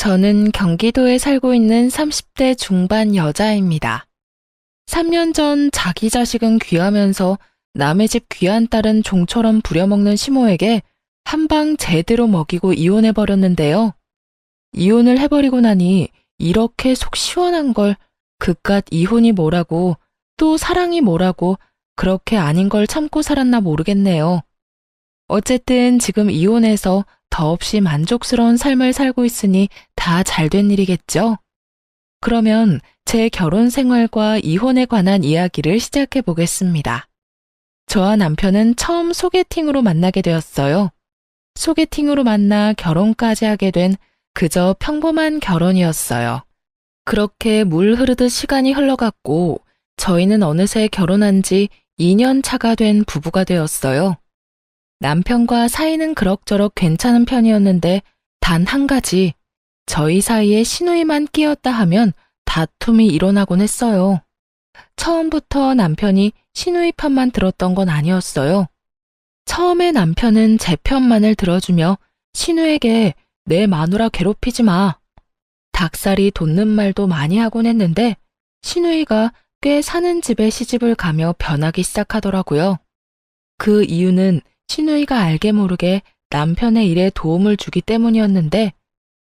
저는 경기도에 살고 있는 30대 중반 여자입니다. 3년 전 자기 자식은 귀하면서 남의 집 귀한 딸은 종처럼 부려먹는 시모에게 한 방 제대로 먹이고 이혼해버렸는데요. 이혼을 해버리고 나니 이렇게 속 시원한 걸 그깟 이혼이 뭐라고 또 사랑이 뭐라고 그렇게 아닌 걸 참고 살았나 모르겠네요. 어쨌든 지금 이혼해서 더없이 만족스러운 삶을 살고 있으니 다 잘된 일이겠죠? 그러면 제 결혼 생활과 이혼에 관한 이야기를 시작해 보겠습니다. 저와 남편은 처음 소개팅으로 만나게 되었어요. 소개팅으로 만나 결혼까지 하게 된 그저 평범한 결혼이었어요. 그렇게 물 흐르듯 시간이 흘러갔고 저희는 어느새 결혼한 지 2년 차가 된 부부가 되었어요. 남편과 사이는 그럭저럭 괜찮은 편이었는데 단 한 가지, 저희 사이에 시누이만 끼었다 하면 다툼이 일어나곤 했어요. 처음부터 남편이 시누이 편만 들었던 건 아니었어요. 처음에 남편은 제 편만을 들어주며 시누에게 내 마누라 괴롭히지 마. 닭살이 돋는 말도 많이 하곤 했는데 시누이가 꽤 사는 집에 시집을 가며 변하기 시작하더라고요. 그 이유는 시누이가 알게 모르게 남편의 일에 도움을 주기 때문이었는데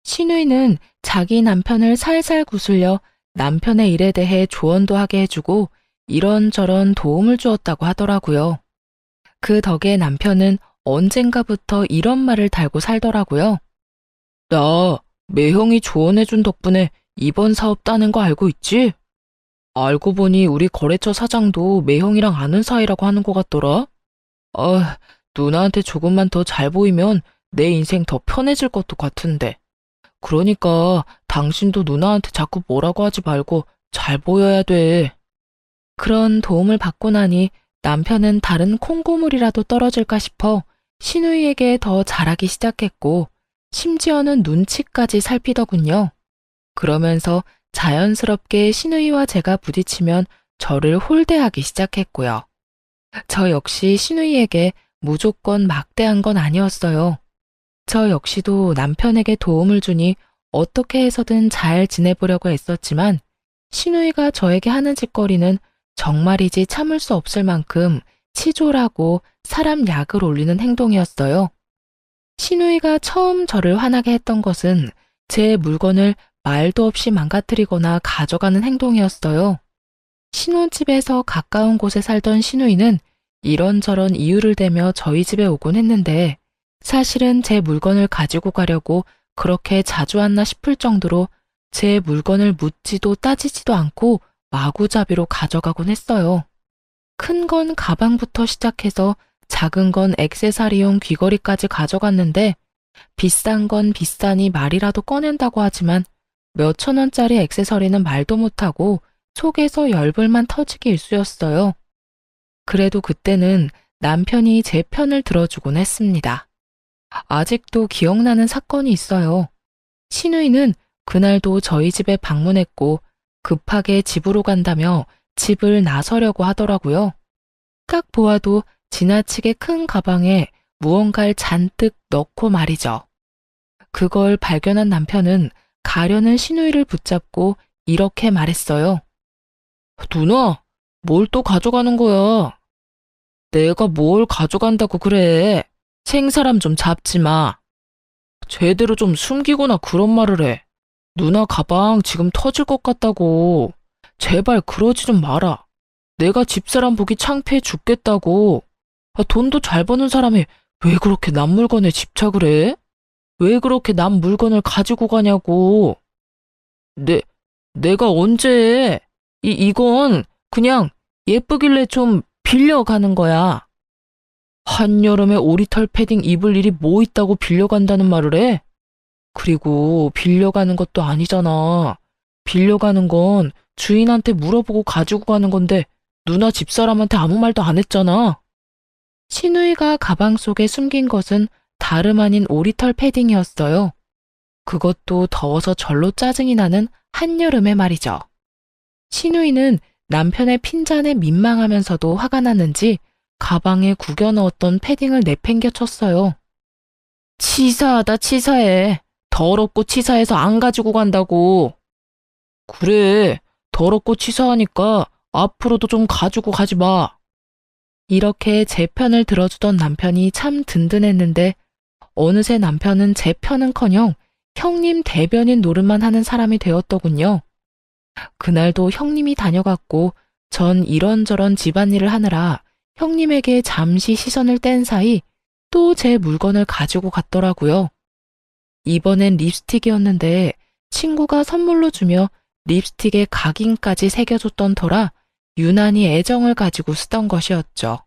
시누이는 자기 남편을 살살 구슬려 남편의 일에 대해 조언도 하게 해주고 이런저런 도움을 주었다고 하더라고요. 그 덕에 남편은 언젠가부터 이런 말을 달고 살더라고요. 나 매형이 조언해준 덕분에 이번 사업 따는 거 알고 있지? 알고 보니 우리 거래처 사장도 매형이랑 아는 사이라고 하는 것 같더라. 누나한테 조금만 더 잘 보이면 내 인생 더 편해질 것도 같은데. 그러니까 당신도 누나한테 자꾸 뭐라고 하지 말고 잘 보여야 돼. 그런 도움을 받고 나니 남편은 다른 콩고물이라도 떨어질까 싶어 시누이에게 더 잘하기 시작했고 심지어는 눈치까지 살피더군요. 그러면서 자연스럽게 시누이와 제가 부딪히면 저를 홀대하기 시작했고요. 저 역시 시누이에게 무조건 막대한 건 아니었어요. 저 역시도 남편에게 도움을 주니 어떻게 해서든 잘 지내보려고 애썼지만 시누이가 저에게 하는 짓거리는 정말이지 참을 수 없을 만큼 치졸하고 사람 약을 올리는 행동이었어요. 시누이가 처음 저를 화나게 했던 것은 제 물건을 말도 없이 망가뜨리거나 가져가는 행동이었어요. 신혼집에서 가까운 곳에 살던 시누이는 이런저런 이유를 대며 저희 집에 오곤 했는데 사실은 제 물건을 가지고 가려고 그렇게 자주 왔나 싶을 정도로 제 물건을 묻지도 따지지도 않고 마구잡이로 가져가곤 했어요. 큰 건 가방부터 시작해서 작은 건 액세서리용 귀걸이까지 가져갔는데 비싼 건 비싸니 말이라도 꺼낸다고 하지만 몇천 원짜리 액세서리는 말도 못하고 속에서 열불만 터지기 일쑤였어요. 그래도 그때는 남편이 제 편을 들어주곤 했습니다. 아직도 기억나는 사건이 있어요. 시누이는 그날도 저희 집에 방문했고 급하게 집으로 간다며 집을 나서려고 하더라고요. 딱 보아도 지나치게 큰 가방에 무언가를 잔뜩 넣고 말이죠. 그걸 발견한 남편은 가려는 시누이를 붙잡고 이렇게 말했어요. 누나, 뭘 또 가져가는 거야? 내가 뭘 가져간다고 그래? 생사람 좀 잡지 마. 제대로 좀 숨기거나 그런 말을 해. 누나 가방 지금 터질 것 같다고. 제발 그러지 좀 마라. 내가 집사람 보기 창피해 죽겠다고. 돈도 잘 버는 사람이 왜 그렇게 남 물건에 집착을 해? 왜 그렇게 남 물건을 가지고 가냐고. 내가 언제 해? 이건 그냥 예쁘길래 좀 빌려가는 거야. 한여름에 오리털 패딩 입을 일이 뭐 있다고 빌려간다는 말을 해? 그리고 빌려가는 것도 아니잖아. 빌려가는 건 주인한테 물어보고 가지고 가는 건데 누나 집사람한테 아무 말도 안 했잖아. 시누이가 가방 속에 숨긴 것은 다름 아닌 오리털 패딩이었어요. 그것도 더워서 절로 짜증이 나는 한여름에 말이죠. 시누이는 남편의 핀잔에 민망하면서도 화가 났는지 가방에 구겨 넣었던 패딩을 내팽겨 쳤어요. 치사하다 치사해. 더럽고 치사해서 안 가지고 간다고. 그래, 더럽고 치사하니까 앞으로도 좀 가지고 가지 마. 이렇게 제 편을 들어주던 남편이 참 든든했는데 어느새 남편은 제 편은커녕 형님 대변인 노릇만 하는 사람이 되었더군요. 그날도 형님이 다녀갔고 전 이런저런 집안일을 하느라 형님에게 잠시 시선을 뗀 사이 또 제 물건을 가지고 갔더라고요. 이번엔 립스틱이었는데 친구가 선물로 주며 립스틱에 각인까지 새겨줬던 터라 유난히 애정을 가지고 쓰던 것이었죠.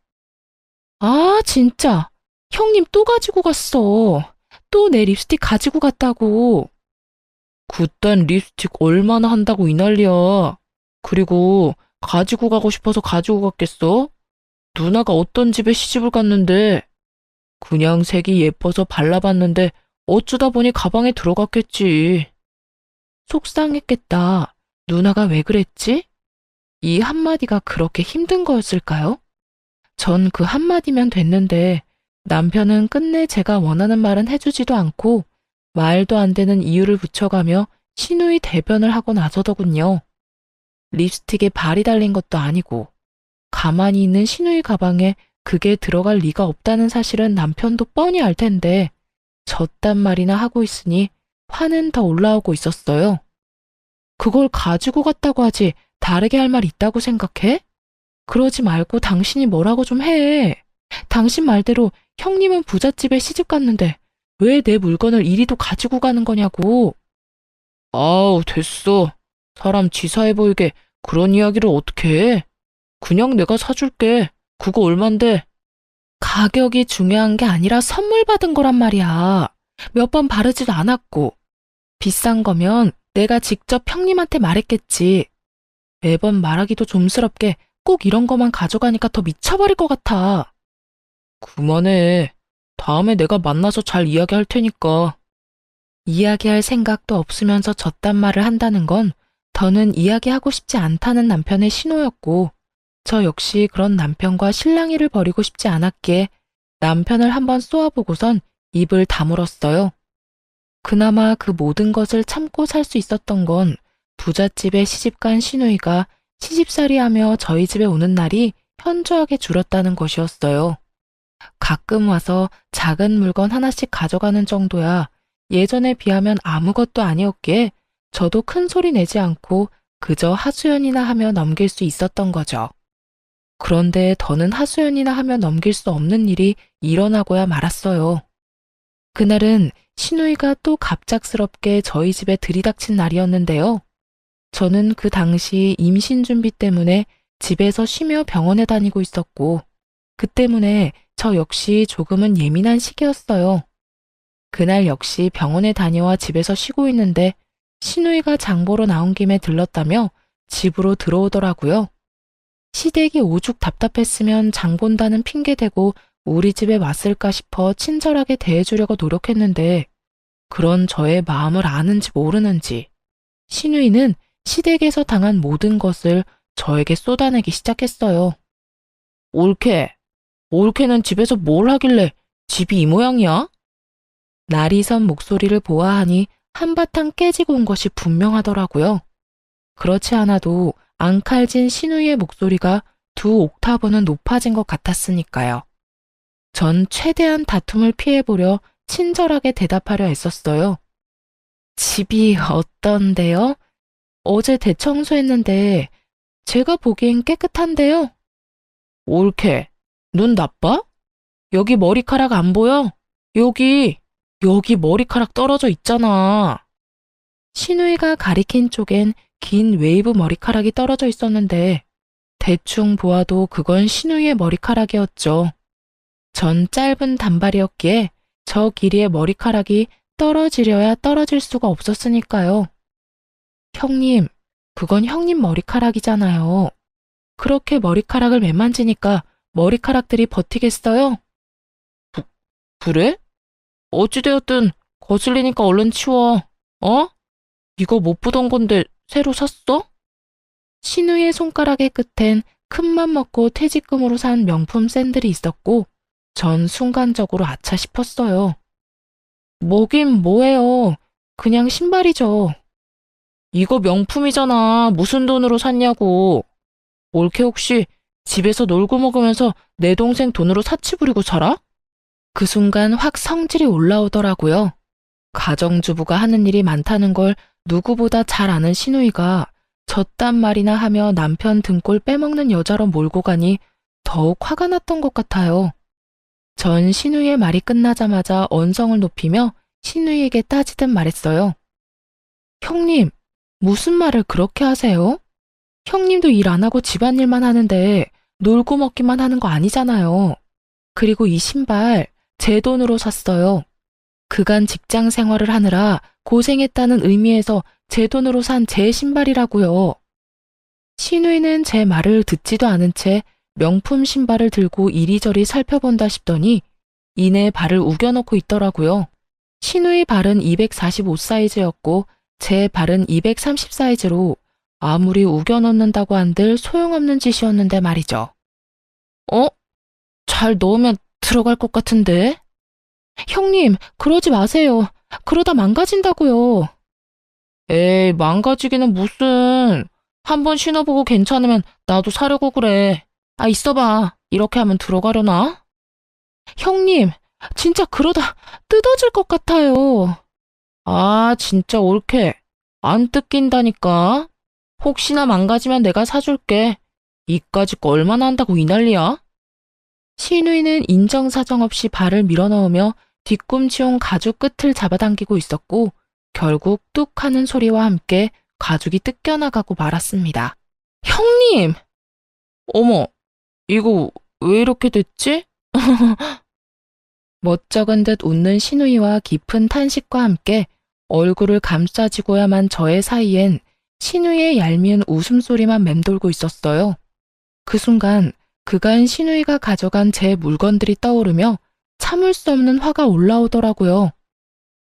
아, 진짜. 형님 또 가지고 갔어. 또 내 립스틱 가지고 갔다고. 그딴 립스틱 얼마나 한다고 이 난리야. 그리고 가지고 가고 싶어서 가지고 갔겠어? 누나가 어떤 집에 시집을 갔는데 그냥 색이 예뻐서 발라봤는데 어쩌다 보니 가방에 들어갔겠지. 속상했겠다. 누나가 왜 그랬지? 이 한마디가 그렇게 힘든 거였을까요? 전 그 한마디면 됐는데 남편은 끝내 제가 원하는 말은 해주지도 않고 말도 안 되는 이유를 붙여가며 신우이 대변을 하고 나서더군요. 립스틱에 발이 달린 것도 아니고 가만히 있는 신우이 가방에 그게 들어갈 리가 없다는 사실은 남편도 뻔히 알 텐데 저딴 말이나 하고 있으니 화는 더 올라오고 있었어요. 그걸 가지고 갔다고 하지 다르게 할 말 있다고 생각해? 그러지 말고 당신이 뭐라고 좀 해. 당신 말대로 형님은 부잣집에 시집 갔는데 왜 내 물건을 이리도 가지고 가는 거냐고. 아우, 됐어. 사람 치사해 보이게 그런 이야기를 어떻게 해. 그냥 내가 사줄게. 그거 얼만데? 가격이 중요한 게 아니라 선물 받은 거란 말이야. 몇 번 바르지도 않았고. 비싼 거면 내가 직접 형님한테 말했겠지. 매번 말하기도 좀스럽게 꼭 이런 거만 가져가니까 더 미쳐버릴 것 같아. 그만해. 다음에 내가 만나서 잘 이야기할 테니까. 이야기할 생각도 없으면서 저딴 말을 한다는 건 더는 이야기하고 싶지 않다는 남편의 신호였고 저 역시 그런 남편과 실랑이를 벌이고 싶지 않았기에 남편을 한번 쏘아보고선 입을 다물었어요. 그나마 그 모든 것을 참고 살 수 있었던 건 부잣집에 시집간 시누이가 시집살이하며 저희 집에 오는 날이 현저하게 줄었다는 것이었어요. 가끔 와서 작은 물건 하나씩 가져가는 정도야 예전에 비하면 아무것도 아니었기에 저도 큰 소리 내지 않고 그저 하소연이나 하며 넘길 수 있었던 거죠. 그런데 더는 하소연이나 하며 넘길 수 없는 일이 일어나고야 말았어요. 그날은 시누이가 또 갑작스럽게 저희 집에 들이닥친 날이었는데요. 저는 그 당시 임신 준비 때문에 집에서 쉬며 병원에 다니고 있었고 그 때문에 저 역시 조금은 예민한 시기였어요. 그날 역시 병원에 다녀와 집에서 쉬고 있는데 시누이가 장보러 나온 김에 들렀다며 집으로 들어오더라고요. 시댁이 오죽 답답했으면 장 본다는 핑계대고 우리 집에 왔을까 싶어 친절하게 대해주려고 노력했는데 그런 저의 마음을 아는지 모르는지 시누이는 시댁에서 당한 모든 것을 저에게 쏟아내기 시작했어요. 올케는 집에서 뭘 하길래 집이 이 모양이야? 날이 선 목소리를 보아하니 한바탕 깨지고 온 것이 분명하더라고요. 그렇지 않아도 앙칼진 시누이의 목소리가 2옥타브는 높아진 것 같았으니까요. 전 최대한 다툼을 피해보려 친절하게 대답하려 했었어요. 집이 어떤데요? 어제 대청소했는데 제가 보기엔 깨끗한데요. 올케, 눈 나빠? 여기 머리카락 안 보여? 여기 머리카락 떨어져 있잖아. 시누이가 가리킨 쪽엔 긴 웨이브 머리카락이 떨어져 있었는데 대충 보아도 그건 시누이의 머리카락이었죠. 전 짧은 단발이었기에 저 길이의 머리카락이 떨어지려야 떨어질 수가 없었으니까요. 형님, 그건 형님 머리카락이잖아요. 그렇게 머리카락을 매만지니까 머리카락들이 버티겠어요? 그래? 어찌되었든 거슬리니까 얼른 치워. 어? 이거 못 보던 건데 새로 샀어? 시누이의 손가락의 끝엔 큰맘 먹고 퇴직금으로 산 명품 샌들이 있었고 전 순간적으로 아차 싶었어요. 뭐긴 뭐예요. 그냥 신발이죠. 이거 명품이잖아. 무슨 돈으로 샀냐고. 올케 혹시 집에서 놀고 먹으면서 내 동생 돈으로 사치 부리고 살아? 그 순간 확 성질이 올라오더라고요. 가정주부가 하는 일이 많다는 걸 누구보다 잘 아는 시누이가 저딴 말이나 하며 남편 등골 빼먹는 여자로 몰고 가니 더욱 화가 났던 것 같아요. 전 시누이의 말이 끝나자마자 언성을 높이며 시누이에게 따지듯 말했어요. 형님, 무슨 말을 그렇게 하세요? 형님도 일 안 하고 집안일만 하는데 놀고 먹기만 하는 거 아니잖아요. 그리고 이 신발 제 돈으로 샀어요. 그간 직장 생활을 하느라 고생했다는 의미에서 제 돈으로 산 제 신발이라고요. 시누이는 제 말을 듣지도 않은 채 명품 신발을 들고 이리저리 살펴본다 싶더니 이내 발을 우겨넣고 있더라고요. 시누이 발은 245 사이즈였고 제 발은 230 사이즈로 아무리 우겨넣는다고 한들 소용없는 짓이었는데 말이죠. 잘 넣으면 들어갈 것 같은데? 형님, 그러지 마세요. 그러다 망가진다고요. 에이, 망가지기는 무슨. 한번 신어보고 괜찮으면 나도 사려고 그래. 아, 있어봐. 이렇게 하면 들어가려나? 형님, 진짜 그러다 뜯어질 것 같아요. 아, 진짜 옳게. 안 뜯긴다니까. 혹시나 망가지면 내가 사줄게. 이까짓 거 얼마나 한다고 이 난리야? 시누이는 인정사정 없이 발을 밀어넣으며 뒤꿈치용 가죽 끝을 잡아당기고 있었고 결국 뚝 하는 소리와 함께 가죽이 뜯겨나가고 말았습니다. 형님! 어머, 이거 왜 이렇게 됐지? 멋쩍은 듯 웃는 시누이와 깊은 탄식과 함께 얼굴을 감싸지고야만 저의 사이엔 시누이의 얄미운 웃음소리만 맴돌고 있었어요. 그 순간 그간 시누이가 가져간 제 물건들이 떠오르며 참을 수 없는 화가 올라오더라고요.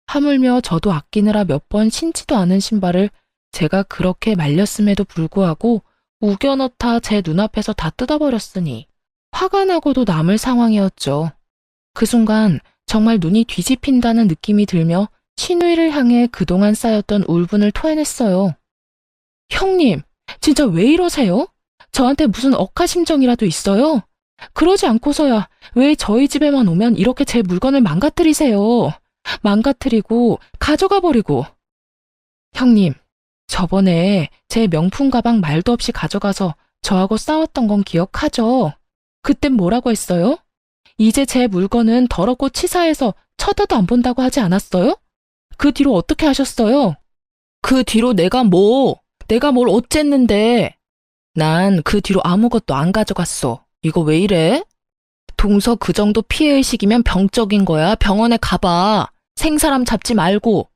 하물며 저도 아끼느라 몇 번 신지도 않은 신발을 제가 그렇게 말렸음에도 불구하고 우겨넣다 제 눈앞에서 다 뜯어버렸으니 화가 나고도 남을 상황이었죠. 그 순간 정말 눈이 뒤집힌다는 느낌이 들며 시누이를 향해 그동안 쌓였던 울분을 토해냈어요. 형님, 진짜 왜 이러세요? 저한테 무슨 억하심정이라도 있어요? 그러지 않고서야 왜 저희 집에만 오면 이렇게 제 물건을 망가뜨리세요? 망가뜨리고 가져가 버리고. 형님, 저번에 제 명품 가방 말도 없이 가져가서 저하고 싸웠던 건 기억하죠? 그땐 뭐라고 했어요? 이제 제 물건은 더럽고 치사해서 쳐다도 안 본다고 하지 않았어요? 그 뒤로 어떻게 하셨어요? 그 뒤로 내가 뭘 어쨌는데. 난 그 뒤로 아무것도 안 가져갔어. 이거 왜 이래? 동서 그 정도 피해의식이면 병적인 거야. 병원에 가봐. 생사람 잡지 말고.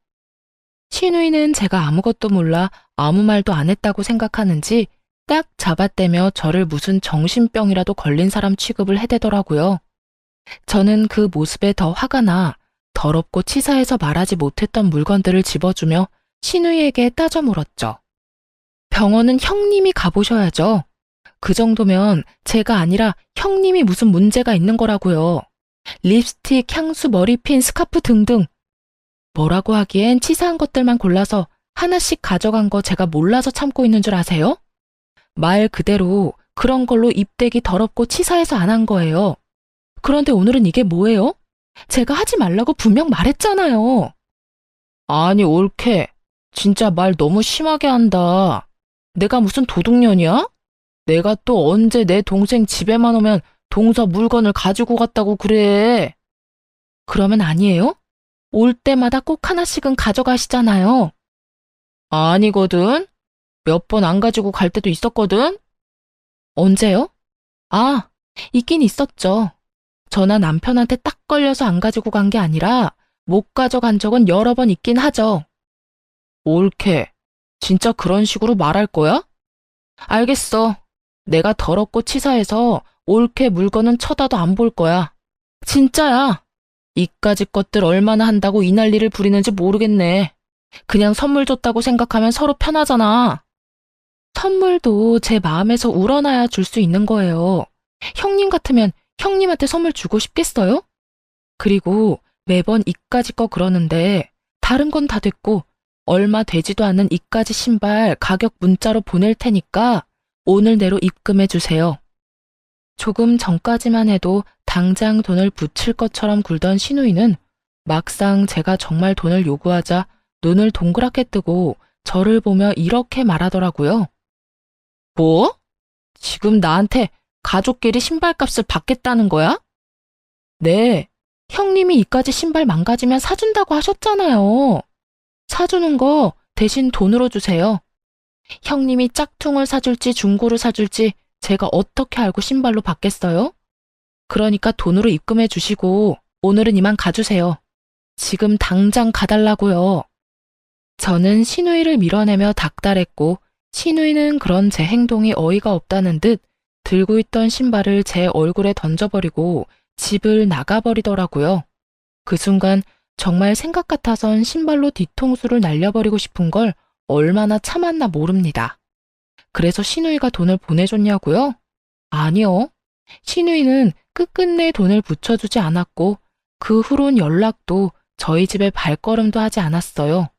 시누이는 제가 아무것도 몰라 아무 말도 안 했다고 생각하는지 딱 잡아떼며 저를 무슨 정신병이라도 걸린 사람 취급을 해대더라고요. 저는 그 모습에 더 화가 나 더럽고 치사해서 말하지 못했던 물건들을 집어주며 시누이에게 따져 물었죠. 병원은 형님이 가보셔야죠. 그 정도면 제가 아니라 형님이 무슨 문제가 있는 거라고요. 립스틱, 향수, 머리핀, 스카프 등등. 뭐라고 하기엔 치사한 것들만 골라서 하나씩 가져간 거 제가 몰라서 참고 있는 줄 아세요? 말 그대로 그런 걸로 입대기 더럽고 치사해서 안 한 거예요. 그런데 오늘은 이게 뭐예요? 제가 하지 말라고 분명 말했잖아요. 아니, 옳게. 진짜 말 너무 심하게 한다. 내가 무슨 도둑년이야? 내가 또 언제 내 동생 집에만 오면 동서 물건을 가지고 갔다고 그래. 그러면 아니에요? 올 때마다 꼭 하나씩은 가져가시잖아요. 아니거든. 몇 번 안 가지고 갈 때도 있었거든. 언제요? 아, 있긴 있었죠. 저나 남편한테 딱 걸려서 안 가지고 간 게 아니라 못 가져간 적은 여러 번 있긴 하죠. 옳게. 진짜 그런 식으로 말할 거야? 알겠어. 내가 더럽고 치사해서 옳게 물건은 쳐다도 안 볼 거야. 진짜야. 이까짓 것들 얼마나 한다고 이 난리를 부리는지 모르겠네. 그냥 선물 줬다고 생각하면 서로 편하잖아. 선물도 제 마음에서 우러나야 줄 수 있는 거예요. 형님 같으면 형님한테 선물 주고 싶겠어요? 그리고 매번 이까짓 거 그러는데 다른 건 다 됐고 얼마 되지도 않는 이까지 신발 가격 문자로 보낼 테니까 오늘 내로 입금해 주세요. 조금 전까지만 해도 당장 돈을 붙일 것처럼 굴던 시누이는 막상 제가 정말 돈을 요구하자 눈을 동그랗게 뜨고 저를 보며 이렇게 말하더라고요. 뭐? 지금 나한테 가족끼리 신발값을 받겠다는 거야? 네, 형님이 이까지 신발 망가지면 사준다고 하셨잖아요. 사주는 거 대신 돈으로 주세요. 형님이 짝퉁을 사줄지 중고를 사줄지 제가 어떻게 알고 신발로 받겠어요? 그러니까 돈으로 입금해 주시고 오늘은 이만 가주세요. 지금 당장 가달라고요. 저는 시누이를 밀어내며 닥달했고 시누이는 그런 제 행동이 어이가 없다는 듯 들고 있던 신발을 제 얼굴에 던져버리고 집을 나가버리더라고요. 그 순간 정말 생각 같아선 신발로 뒤통수를 날려버리고 싶은 걸 얼마나 참았나 모릅니다. 그래서 시누이가 돈을 보내줬냐고요? 아니요. 시누이는 끝끝내 돈을 붙여주지 않았고 그 후론 연락도 저희 집에 발걸음도 하지 않았어요.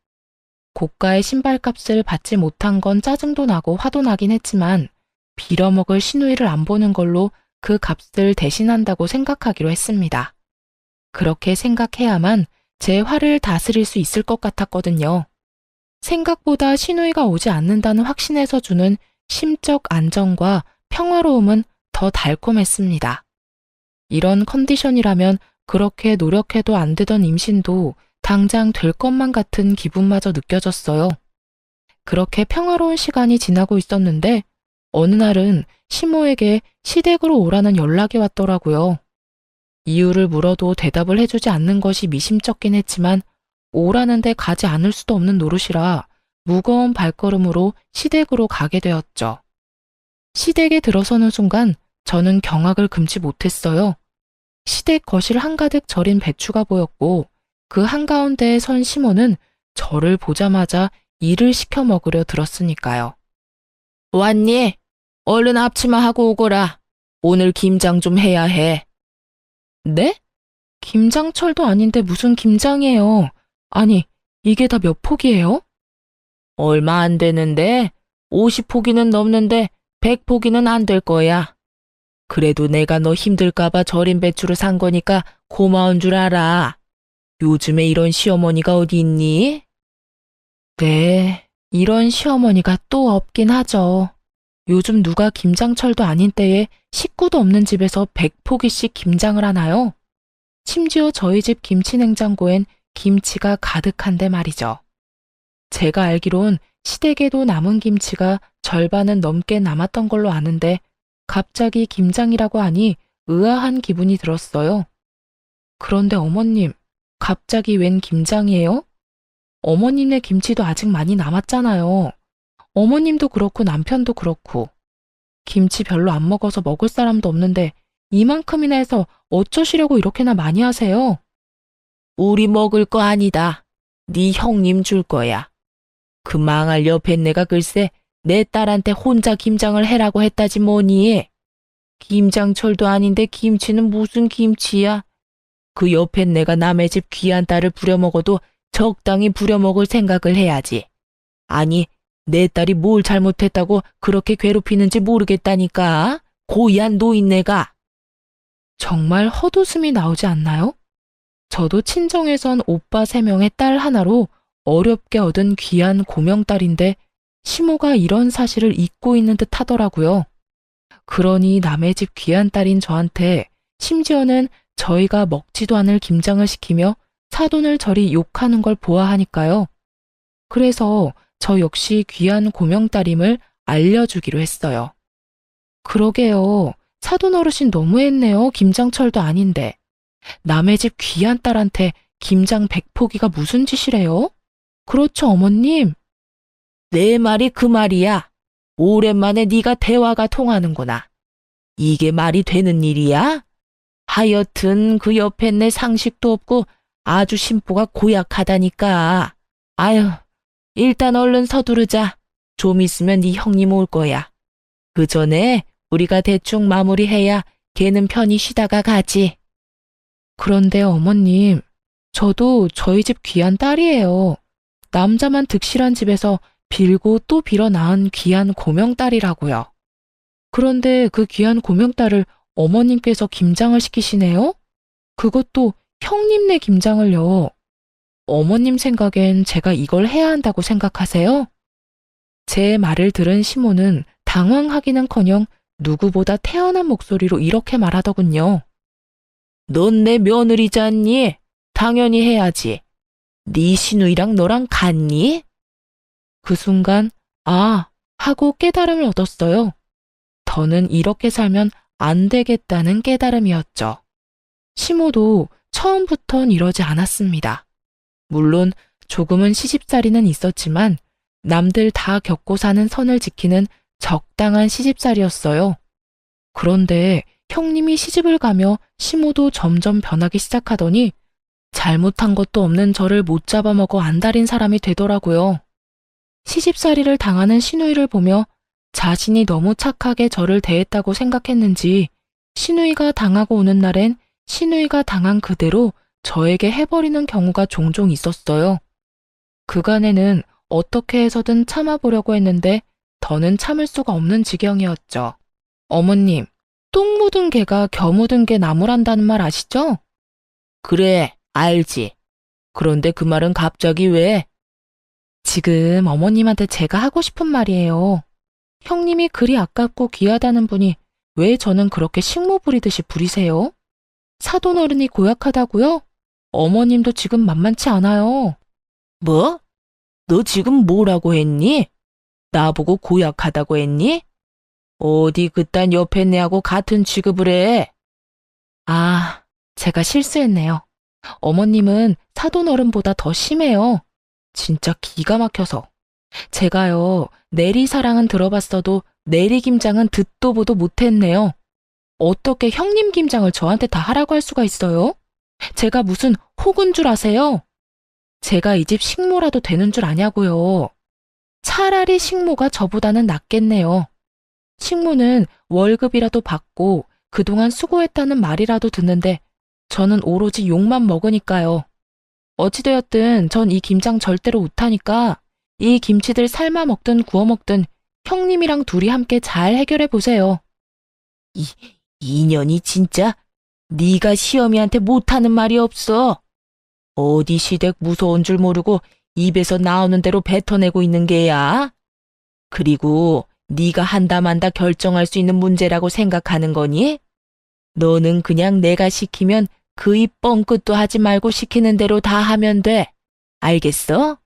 고가의 신발값을 받지 못한 건 짜증도 나고 화도 나긴 했지만 빌어먹을 시누이를 안 보는 걸로 그 값을 대신한다고 생각하기로 했습니다. 그렇게 생각해야만 제 화를 다스릴 수 있을 것 같았거든요. 생각보다 시누이가 오지 않는다는 확신에서 주는 심적 안정과 평화로움은 더 달콤했습니다. 이런 컨디션이라면 그렇게 노력해도 안 되던 임신도 당장 될 것만 같은 기분마저 느껴졌어요. 그렇게 평화로운 시간이 지나고 있었는데 어느 날은 시모에게 시댁으로 오라는 연락이 왔더라고요. 이유를 물어도 대답을 해주지 않는 것이 미심쩍긴 했지만 오라는데 가지 않을 수도 없는 노릇이라 무거운 발걸음으로 시댁으로 가게 되었죠. 시댁에 들어서는 순간 저는 경악을 금치 못했어요. 시댁 거실 한가득 절인 배추가 보였고 그 한가운데에 선 시모는 저를 보자마자 일을 시켜 먹으려 들었으니까요. 왔니? 얼른 앞치마 하고 오거라. 오늘 김장 좀 해야 해. 네? 김장철도 아닌데 무슨 김장이에요. 아니, 이게 다 몇 포기예요? 얼마 안 되는데 50포기는 넘는데 100포기는 안 될 거야. 그래도 내가 너 힘들까봐 절인 배추를 산 거니까 고마운 줄 알아. 요즘에 이런 시어머니가 어디 있니? 네, 이런 시어머니가 또 없긴 하죠. 요즘 누가 김장철도 아닌 때에 식구도 없는 집에서 100포기씩 김장을 하나요? 심지어 저희 집 김치냉장고엔 김치가 가득한데 말이죠. 제가 알기론 시댁에도 남은 김치가 절반은 넘게 남았던 걸로 아는데 갑자기 김장이라고 하니 의아한 기분이 들었어요. 그런데 어머님, 갑자기 웬 김장이에요? 어머님네 김치도 아직 많이 남았잖아요. 어머님도 그렇고 남편도 그렇고. 김치 별로 안 먹어서 먹을 사람도 없는데 이만큼이나 해서 어쩌시려고 이렇게나 많이 하세요? 우리 먹을 거 아니다. 네 형님 줄 거야. 그 망할 옆에 내가 글쎄 내 딸한테 혼자 김장을 해라고 했다지 뭐니. 김장철도 아닌데 김치는 무슨 김치야. 그 옆에 내가 남의 집 귀한 딸을 부려먹어도 적당히 부려먹을 생각을 해야지. 아니, 내 딸이 뭘 잘못했다고 그렇게 괴롭히는지 모르겠다니까. 고얀 노인네가. 정말 헛웃음이 나오지 않나요? 저도 친정에선 오빠 3명의 딸 하나로 어렵게 얻은 귀한 고명딸인데 시모가 이런 사실을 잊고 있는 듯 하더라고요. 그러니 남의 집 귀한 딸인 저한테 심지어는 저희가 먹지도 않을 김장을 시키며 사돈을 저리 욕하는 걸 보아하니까요. 그래서 저 역시 귀한 고명딸임을 알려주기로 했어요. 그러게요. 사돈 어르신 너무했네요. 김장철도 아닌데. 남의 집 귀한 딸한테 김장 100포기가 무슨 짓이래요? 그렇죠, 어머님? 내 말이 그 말이야. 오랜만에 네가 대화가 통하는구나. 이게 말이 되는 일이야? 하여튼 그 옆에 내 상식도 없고 아주 심보가 고약하다니까. 아유, 일단 얼른 서두르자. 좀 있으면 네 형님 올 거야. 그 전에 우리가 대충 마무리해야 걔는 편히 쉬다가 가지. 그런데 어머님, 저도 저희 집 귀한 딸이에요. 남자만 득실한 집에서 빌고 또 빌어 낳은 귀한 고명딸이라고요. 그런데 그 귀한 고명딸을 어머님께서 김장을 시키시네요? 그것도 형님네 김장을요. 어머님 생각엔 제가 이걸 해야 한다고 생각하세요? 제 말을 들은 시모는 당황하기는커녕 누구보다 태연한 목소리로 이렇게 말하더군요. 넌 내 며느리잖니? 당연히 해야지. 네 시누이랑 너랑 같니? 그 순간 아 하고 깨달음을 얻었어요. 더는 이렇게 살면 안 되겠다는 깨달음이었죠. 시모도 처음부턴 이러지 않았습니다. 물론 조금은 시집살이는 있었지만 남들 다 겪고 사는 선을 지키는 적당한 시집살이였어요. 그런데 형님이 시집을 가며 시모도 점점 변하기 시작하더니 잘못한 것도 없는 저를 못 잡아먹어 안달인 사람이 되더라고요. 시집살이를 당하는 시누이를 보며 자신이 너무 착하게 저를 대했다고 생각했는지 시누이가 당하고 오는 날엔 시누이가 당한 그대로 저에게 해버리는 경우가 종종 있었어요. 그간에는 어떻게 해서든 참아보려고 했는데 더는 참을 수가 없는 지경이었죠. 어머님, 똥 묻은 개가 겨 묻은 개 나무란다는 말 아시죠? 그래, 알지. 그런데 그 말은 갑자기 왜? 지금 어머님한테 제가 하고 싶은 말이에요. 형님이 그리 아깝고 귀하다는 분이 왜 저는 그렇게 식모 부리듯이 부리세요? 사돈 어른이 고약하다고요? 어머님도 지금 만만치 않아요. 뭐? 너 지금 뭐라고 했니? 나보고 고약하다고 했니? 어디 그딴 옆에 내하고 같은 취급을 해? 아, 제가 실수했네요. 어머님은 사돈 어른보다 더 심해요. 진짜 기가 막혀서. 제가요, 내리사랑은 들어봤어도 내리김장은 듣도 보도 못했네요. 어떻게 형님 김장을 저한테 다 하라고 할 수가 있어요? 제가 무슨 혹은 줄 아세요? 제가 이 집 식모라도 되는 줄 아냐고요. 차라리 식모가 저보다는 낫겠네요. 식모는 월급이라도 받고 그동안 수고했다는 말이라도 듣는데 저는 오로지 욕만 먹으니까요. 어찌되었든 전 이 김장 절대로 못하니까 이 김치들 삶아 먹든 구워 먹든 형님이랑 둘이 함께 잘 해결해 보세요. 이년이 진짜 네가 시어미한테 못하는 말이 없어. 어디 시댁 무서운 줄 모르고 입에서 나오는 대로 뱉어내고 있는 게야. 그리고 네가 한다 만다 결정할 수 있는 문제라고 생각하는 거니? 너는 그냥 내가 시키면 그 입 뻥끗도 하지 말고 시키는 대로 다 하면 돼. 알겠어?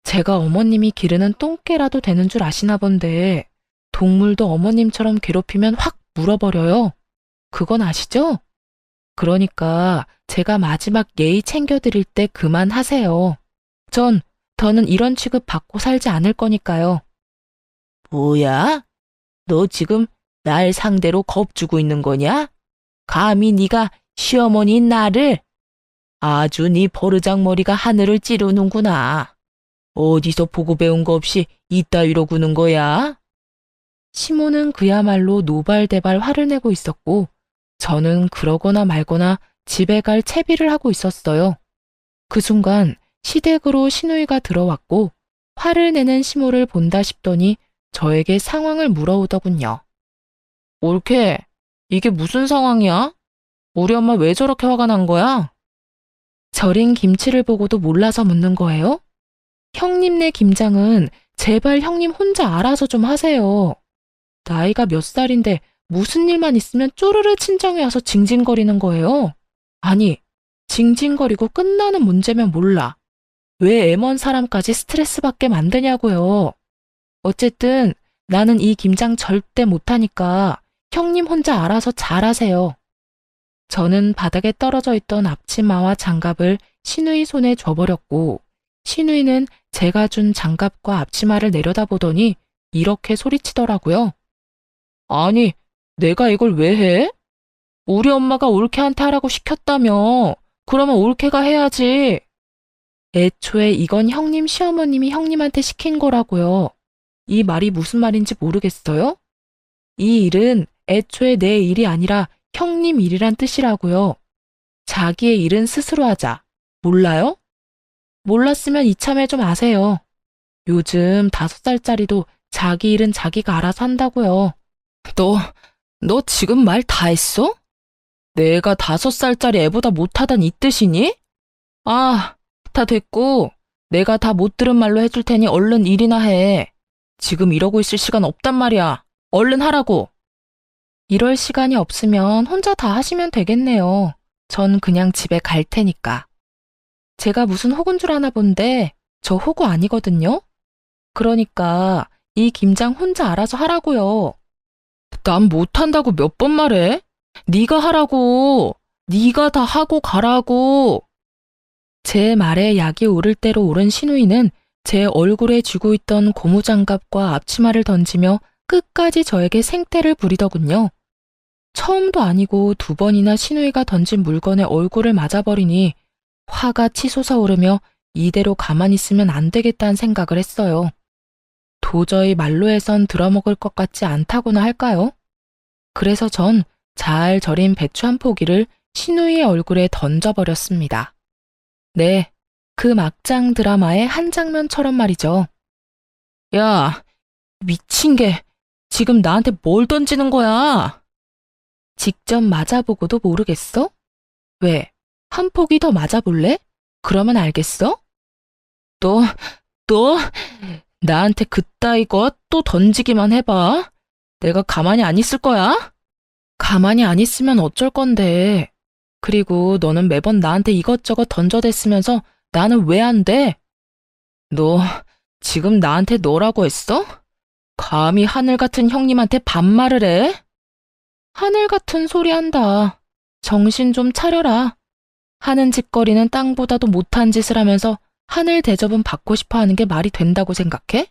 제가 어머님이 기르는 똥개라도 되는 줄 아시나 본데 동물도 어머님처럼 괴롭히면 확 물어버려요. 그건 아시죠? 그러니까 제가 마지막 예의 챙겨드릴 때 그만하세요. 더는 이런 취급 받고 살지 않을 거니까요. 뭐야? 너 지금 날 상대로 겁주고 있는 거냐? 감히 네가 시어머니인 나를? 아주 네 버르장머리가 하늘을 찌르는구나. 어디서 보고 배운 거 없이 이따위로 구는 거야? 시모는 그야말로 노발대발 화를 내고 있었고 저는 그러거나 말거나 집에 갈 채비를 하고 있었어요. 그 순간 시댁으로 시누이가 들어왔고 화를 내는 시모를 본다 싶더니 저에게 상황을 물어오더군요. 옳게, 이게 무슨 상황이야? 우리 엄마 왜 저렇게 화가 난 거야? 절인 김치를 보고도 몰라서 묻는 거예요? 형님네 김장은 제발 형님 혼자 알아서 좀 하세요. 나이가 몇 살인데 무슨 일만 있으면 쪼르르 친정에 와서 징징거리는 거예요. 아니, 징징거리고 끝나는 문제면 몰라. 왜 애먼 사람까지 스트레스 받게 만드냐고요. 어쨌든 나는 이 김장 절대 못하니까 형님 혼자 알아서 잘하세요. 저는 바닥에 떨어져 있던 앞치마와 장갑을 시누이 손에 줘버렸고 시누이는 제가 준 장갑과 앞치마를 내려다보더니 이렇게 소리치더라고요. 아니, 내가 이걸 왜 해? 우리 엄마가 올케한테 하라고 시켰다며. 그러면 올케가 해야지. 애초에 이건 형님 시어머님이 형님한테 시킨 거라고요. 이 말이 무슨 말인지 모르겠어요? 이 일은 애초에 내 일이 아니라 형님 일이란 뜻이라고요. 자기의 일은 스스로 하자. 몰라요? 몰랐으면 이참에 좀 아세요. 요즘 5살짜리도 자기 일은 자기가 알아서 한다고요. 너 지금 말 다 했어? 내가 5살짜리 애보다 못하단 이 뜻이니? 아, 다 됐고, 내가 다 못 들은 말로 해줄 테니 얼른 일이나 해. 지금 이러고 있을 시간 없단 말이야. 얼른 하라고. 이럴 시간이 없으면 혼자 다 하시면 되겠네요. 전 그냥 집에 갈 테니까. 제가 무슨 호구인 줄 아나 본데 저 호구 아니거든요? 그러니까 이 김장 혼자 알아서 하라고요. 난 못한다고 몇 번 말해? 네가 하라고. 네가 다 하고 가라고. 제 말에 약이 오를 대로 오른 신우이는 제 얼굴에 쥐고 있던 고무장갑과 앞치마를 던지며 끝까지 저에게 생떼를 부리더군요. 처음도 아니고 2번이나 신우이가 던진 물건에 얼굴을 맞아버리니 화가 치솟아 오르며 이대로 가만히 있으면 안 되겠다는 생각을 했어요. 도저히 말로 해선 들어먹을 것 같지 않다고나 할까요? 그래서 전 잘 절인 배추 한 포기를 신우이의 얼굴에 던져버렸습니다. 네, 그 막장 드라마의 한 장면처럼 말이죠. 야, 미친 게 지금 나한테 뭘 던지는 거야? 직접 맞아보고도 모르겠어? 왜? 한 포기 더 맞아볼래? 그러면 알겠어? 너 나한테 그따위 것 또 던지기만 해봐. 내가 가만히 안 있을 거야? 가만히 안 있으면 어쩔 건데. 그리고 너는 매번 나한테 이것저것 던져댔으면서 나는 왜 안 돼? 너 지금 나한테 너라고 했어? 감히 하늘 같은 형님한테 반말을 해? 하늘 같은 소리 한다. 정신 좀 차려라. 하는 짓거리는 땅보다도 못한 짓을 하면서 하늘 대접은 받고 싶어 하는 게 말이 된다고 생각해?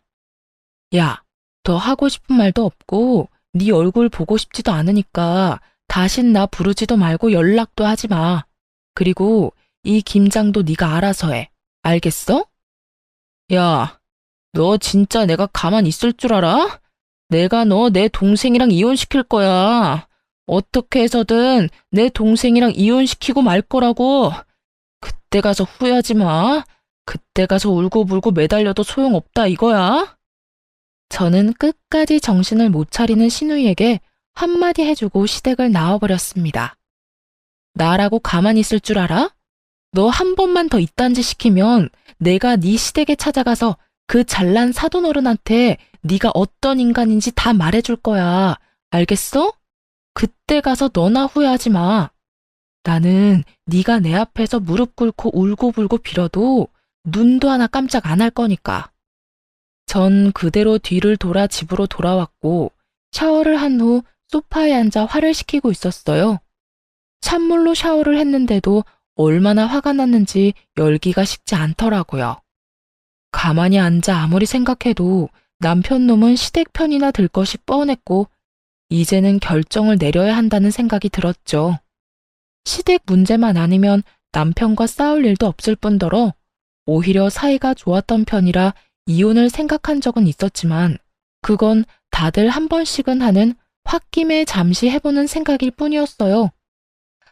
야, 더 하고 싶은 말도 없고 네 얼굴 보고 싶지도 않으니까 다신 나 부르지도 말고 연락도 하지 마. 그리고 이 김장도 네가 알아서 해. 알겠어? 야, 너 진짜 내가 가만 있을 줄 알아? 내가 너 내 동생이랑 이혼시킬 거야. 어떻게 해서든 내 동생이랑 이혼시키고 말 거라고. 그때 가서 후회하지 마. 그때 가서 울고불고 매달려도 소용없다 이거야. 저는 끝까지 정신을 못 차리는 신우이에게 한마디 해주고 시댁을 나와버렸습니다. 나라고 가만히 있을 줄 알아? 너 한 번만 더 이딴 짓 시키면 내가 네 시댁에 찾아가서 그 잘난 사돈어른한테 네가 어떤 인간인지 다 말해줄 거야. 알겠어? 그때 가서 너나 후회하지 마. 나는 네가 내 앞에서 무릎 꿇고 울고불고 빌어도 눈도 하나 깜짝 안 할 거니까. 전 그대로 뒤를 돌아 집으로 돌아왔고 샤워를 한 후 소파에 앉아 화를 식히고 있었어요. 찬물로 샤워를 했는데도 얼마나 화가 났는지 열기가 식지 않더라고요. 가만히 앉아 아무리 생각해도 남편 놈은 시댁 편이나 들 것이 뻔했고 이제는 결정을 내려야 한다는 생각이 들었죠. 시댁 문제만 아니면 남편과 싸울 일도 없을 뿐더러 오히려 사이가 좋았던 편이라 이혼을 생각한 적은 있었지만 그건 다들 한 번씩은 하는 홧김에 잠시 해보는 생각일 뿐이었어요.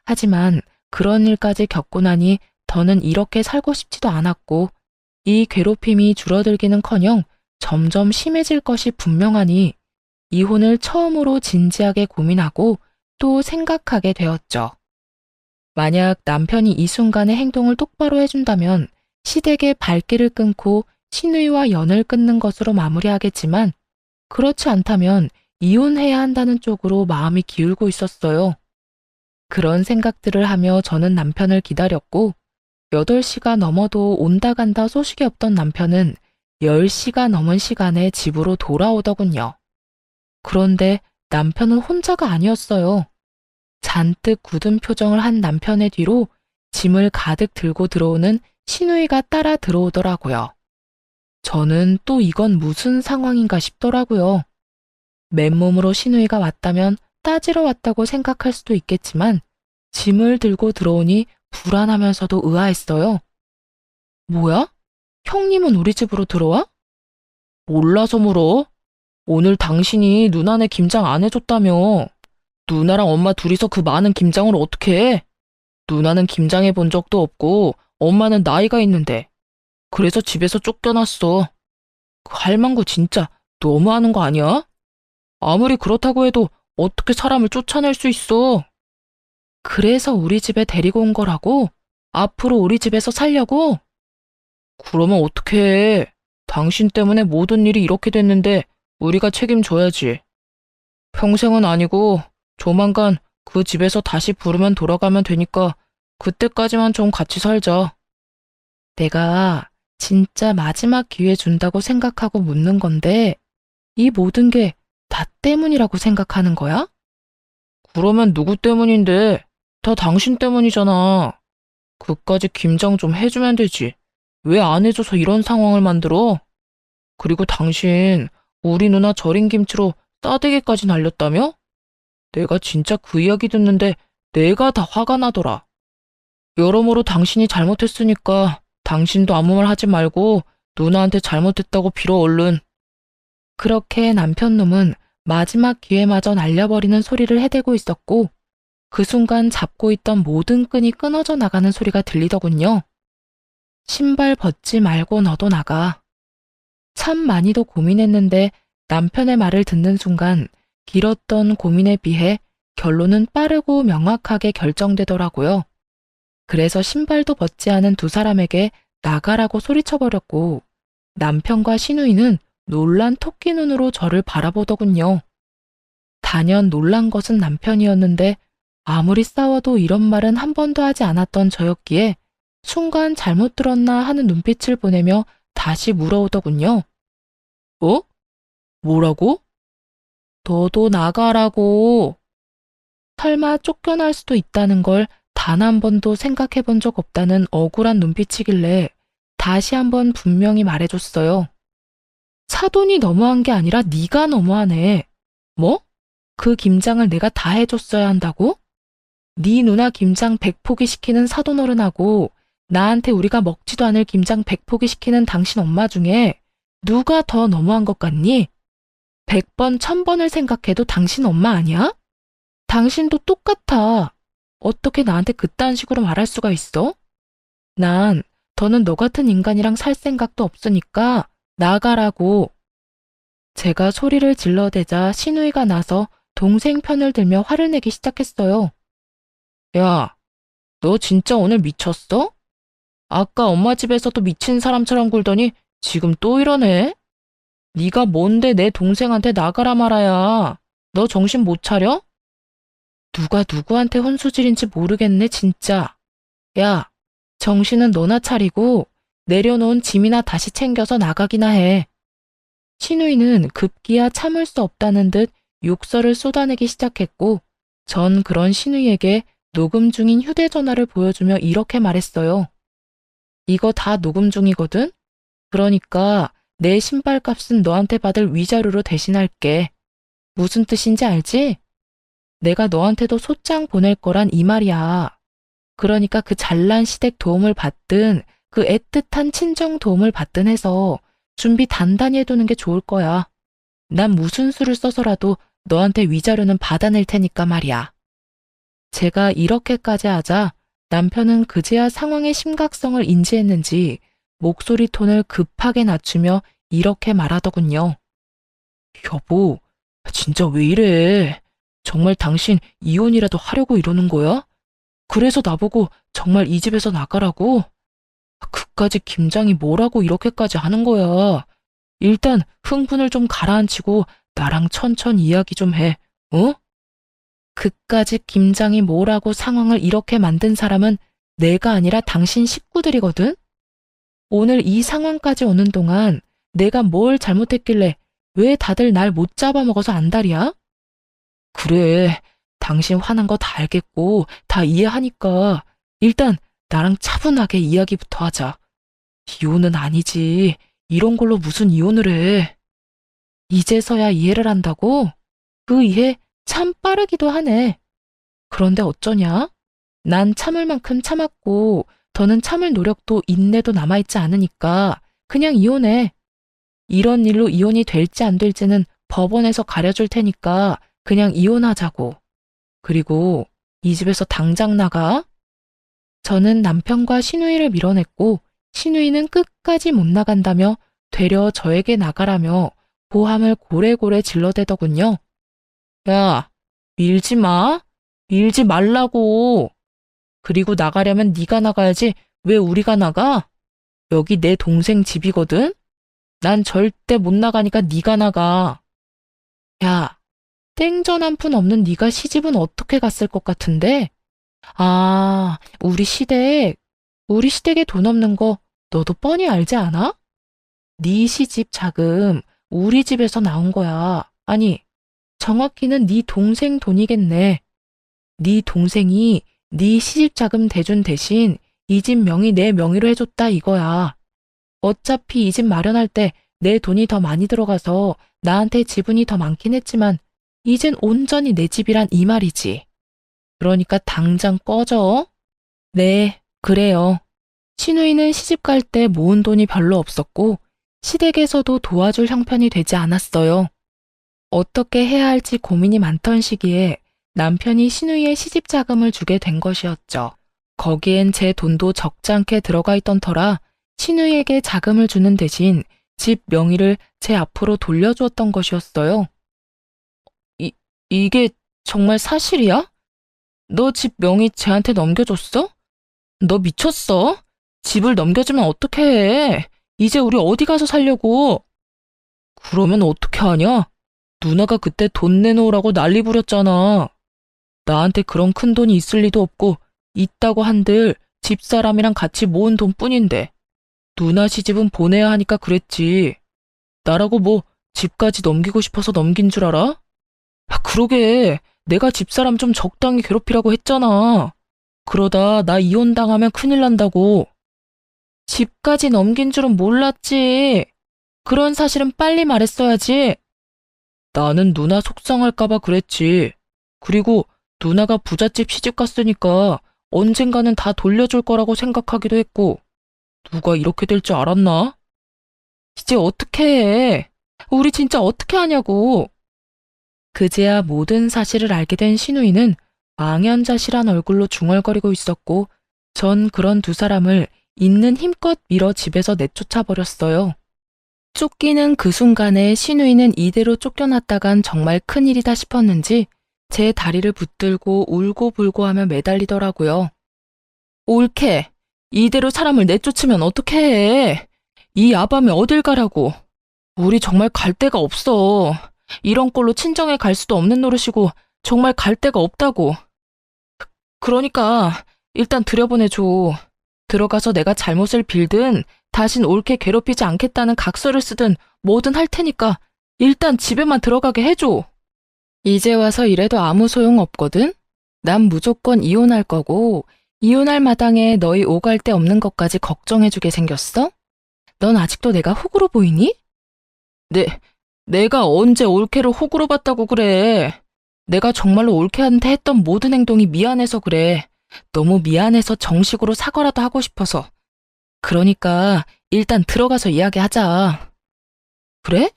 하지만 그런 일까지 겪고 나니 더는 이렇게 살고 싶지도 않았고 이 괴롭힘이 줄어들기는커녕 점점 심해질 것이 분명하니 이혼을 처음으로 진지하게 고민하고 또 생각하게 되었죠. 만약 남편이 이 순간의 행동을 똑바로 해준다면 시댁의 발길을 끊고 신우이와 연을 끊는 것으로 마무리하겠지만 그렇지 않다면 이혼해야 한다는 쪽으로 마음이 기울고 있었어요. 그런 생각들을 하며 저는 남편을 기다렸고 8시가 넘어도 온다 간다 소식이 없던 남편은 10시가 넘은 시간에 집으로 돌아오더군요. 그런데 남편은 혼자가 아니었어요. 잔뜩 굳은 표정을 한 남편의 뒤로 짐을 가득 들고 들어오는 신우이가 따라 들어오더라고요. 저는 또 이건 무슨 상황인가 싶더라고요. 맨몸으로 신우이가 왔다면 따지러 왔다고 생각할 수도 있겠지만 짐을 들고 들어오니 불안하면서도 의아했어요. 뭐야? 형님은 우리 집으로 들어와? 몰라서 물어. 오늘 당신이 누나네 김장 안 해줬다며. 누나랑 엄마 둘이서 그 많은 김장을 어떻게 해? 누나는 김장해 본 적도 없고 엄마는 나이가 있는데. 그래서 집에서 쫓겨났어. 그 할망구 진짜 너무하는 거 아니야? 아무리 그렇다고 해도 어떻게 사람을 쫓아낼 수 있어? 그래서 우리 집에 데리고 온 거라고? 앞으로 우리 집에서 살려고? 그러면 어떡해. 당신 때문에 모든 일이 이렇게 됐는데 우리가 책임져야지. 평생은 아니고 조만간 그 집에서 다시 부르면 돌아가면 되니까 그때까지만 좀 같이 살자. 내가 진짜 마지막 기회 준다고 생각하고 묻는 건데 이 모든 게 나 때문이라고 생각하는 거야? 그러면 누구 때문인데? 다 당신 때문이잖아. 그까지 김장 좀 해주면 되지. 왜 안 해줘서 이런 상황을 만들어? 그리고 당신 우리 누나 절인 김치로 싸대기까지 날렸다며? 내가 진짜 그 이야기 듣는데 내가 다 화가 나더라. 여러모로 당신이 잘못했으니까 당신도 아무 말 하지 말고 누나한테 잘못했다고 빌어 얼른. 그렇게 남편 놈은 마지막 기회마저 날려버리는 소리를 해대고 있었고 그 순간 잡고 있던 모든 끈이 끊어져 나가는 소리가 들리더군요. 신발 벗지 말고 너도 나가. 참 많이도 고민했는데 남편의 말을 듣는 순간 길었던 고민에 비해 결론은 빠르고 명확하게 결정되더라고요. 그래서 신발도 벗지 않은 두 사람에게 나가라고 소리쳐버렸고 남편과 시누이는 놀란 토끼 눈으로 저를 바라보더군요. 단연 놀란 것은 남편이었는데 아무리 싸워도 이런 말은 한 번도 하지 않았던 저였기에 순간 잘못 들었나 하는 눈빛을 보내며 다시 물어오더군요. 어? 뭐라고? 너도 나가라고. 설마 쫓겨날 수도 있다는 걸 단 한 번도 생각해 본 적 없다는 억울한 눈빛이길래 다시 한번 분명히 말해줬어요. 사돈이 너무한 게 아니라 네가 너무하네. 뭐? 그 김장을 내가 다 해줬어야 한다고? 네 누나 김장 100포기 시키는 사돈어른하고 나한테 우리가 먹지도 않을 김장 100포기 시키는 당신 엄마 중에 누가 더 너무한 것 같니? 100번, 1000번을 생각해도 당신 엄마 아니야? 당신도 똑같아. 어떻게 나한테 그딴 식으로 말할 수가 있어? 난 더는 너 같은 인간이랑 살 생각도 없으니까 나가라고. 제가 소리를 질러대자 시누이가 나서 동생 편을 들며 화를 내기 시작했어요. 야, 너 진짜 오늘 미쳤어? 아까 엄마 집에서도 미친 사람처럼 굴더니 지금 또 이러네? 네가 뭔데 내 동생한테 나가라 말아야. 너 정신 못 차려? 누가 누구한테 혼수질인지 모르겠네 진짜. 야, 정신은 너나 차리고 내려놓은 짐이나 다시 챙겨서 나가기나 해. 시누이는 급기야 참을 수 없다는 듯 욕설을 쏟아내기 시작했고 전 그런 시누이에게 녹음 중인 휴대전화를 보여주며 이렇게 말했어요. 이거 다 녹음 중이거든? 그러니까 내 신발값은 너한테 받을 위자료로 대신할게. 무슨 뜻인지 알지? 내가 너한테도 소장 보낼 거란 이 말이야. 그러니까 그 잘난 시댁 도움을 받든 그 애틋한 친정 도움을 받든 해서 준비 단단히 해두는 게 좋을 거야. 난 무슨 수를 써서라도 너한테 위자료는 받아낼 테니까 말이야. 제가 이렇게까지 하자 남편은 그제야 상황의 심각성을 인지했는지 목소리 톤을 급하게 낮추며 이렇게 말하더군요. 여보, 진짜 왜 이래? 정말 당신 이혼이라도 하려고 이러는 거야? 그래서 나보고 정말 이 집에서 나가라고? 그까지 김장이 뭐라고 이렇게까지 하는 거야? 일단 흥분을 좀 가라앉히고 나랑 천천히 이야기 좀 해, 어? 그까지 김장이 뭐라고 상황을 이렇게 만든 사람은 내가 아니라 당신 식구들이거든? 오늘 이 상황까지 오는 동안 내가 뭘 잘못했길래 왜 다들 날 못 잡아먹어서 안달이야? 그래, 당신 화난 거 다 알겠고 다 이해하니까 일단 나랑 차분하게 이야기부터 하자. 이혼은 아니지. 이런 걸로 무슨 이혼을 해. 이제서야 이해를 한다고? 그 이해 참 빠르기도 하네. 그런데 어쩌냐? 난 참을 만큼 참았고 더는 참을 노력도 인내도 남아있지 않으니까 그냥 이혼해. 이런 일로 이혼이 될지 안 될지는 법원에서 가려줄 테니까 그냥 이혼하자고. 그리고 이 집에서 당장 나가. 저는 남편과 시누이를 밀어냈고 신우이는 끝까지 못 나간다며 되려 저에게 나가라며 고함을 고래고래 질러대더군요. 야, 밀지 마. 밀지 말라고. 그리고 나가려면 네가 나가야지 왜 우리가 나가? 여기 내 동생 집이거든? 난 절대 못 나가니까 네가 나가. 야, 땡전 한 푼 없는 네가 시집은 어떻게 갔을 것 같은데? 아, 우리 시댁에 돈 없는 거 너도 뻔히 알지 않아? 네 시집 자금 우리 집에서 나온 거야. 아니, 정확히는 네 동생 돈이겠네. 네 동생이 네 시집 자금 대준 대신 이 집 명의 내 명의로 해줬다 이거야. 어차피 이 집 마련할 때 내 돈이 더 많이 들어가서 나한테 지분이 더 많긴 했지만 이젠 온전히 내 집이란 이 말이지. 그러니까 당장 꺼져. 네, 그래요. 신우이는 시집 갈 때 모은 돈이 별로 없었고 시댁에서도 도와줄 형편이 되지 않았어요. 어떻게 해야 할지 고민이 많던 시기에 남편이 신우이의 시집 자금을 주게 된 것이었죠. 거기엔 제 돈도 적지 않게 들어가 있던 터라 신우이에게 자금을 주는 대신 집 명의를 제 앞으로 돌려주었던 것이었어요. 이게 정말 사실이야? 너 집 명의 쟤한테 넘겨줬어? 너 미쳤어? 집을 넘겨주면 어떻게 해? 이제 우리 어디 가서 살려고? 그러면 어떻게 하냐? 누나가 그때 돈 내놓으라고 난리 부렸잖아. 나한테 그런 큰 돈이 있을 리도 없고 있다고 한들 집사람이랑 같이 모은 돈뿐인데 누나 시집은 보내야 하니까 그랬지. 나라고 뭐 집까지 넘기고 싶어서 넘긴 줄 알아? 아, 그러게 내가 집사람 좀 적당히 괴롭히라고 했잖아. 그러다 나 이혼당하면 큰일 난다고. 집까지 넘긴 줄은 몰랐지. 그런 사실은 빨리 말했어야지. 나는 누나 속상할까봐 그랬지. 그리고 누나가 부잣집 시집 갔으니까 언젠가는 다 돌려줄 거라고 생각하기도 했고. 누가 이렇게 될 줄 알았나? 이제 어떻게 해? 우리 진짜 어떻게 하냐고. 그제야 모든 사실을 알게 된 신우이는 망연자실한 얼굴로 중얼거리고 있었고 전 그런 두 사람을 있는 힘껏 밀어 집에서 내쫓아 버렸어요. 쫓기는 그 순간에 신우이는 이대로 쫓겨났다간 정말 큰일이다 싶었는지 제 다리를 붙들고 울고불고 하며 매달리더라고요. 옳게, 이대로 사람을 내쫓으면 어떻게 해? 이 야밤에 어딜 가라고. 우리 정말 갈 데가 없어. 이런 꼴로 친정에 갈 수도 없는 노릇이고 정말 갈 데가 없다고. 그러니까 일단 들여보내줘. 들어가서 내가 잘못을 빌든 다신 옳게 괴롭히지 않겠다는 각서를 쓰든 뭐든 할 테니까 일단 집에만 들어가게 해줘. 이제 와서 이래도 아무 소용 없거든? 난 무조건 이혼할 거고 이혼할 마당에 너희 오갈 데 없는 것까지 걱정해주게 생겼어? 넌 아직도 내가 호구로 보이니? 내가 언제 올케를 호구로 봤다고 그래. 내가 정말로 올케한테 했던 모든 행동이 미안해서 그래. 너무 미안해서 정식으로 사과라도 하고 싶어서. 그러니까 일단 들어가서 이야기하자. 그래?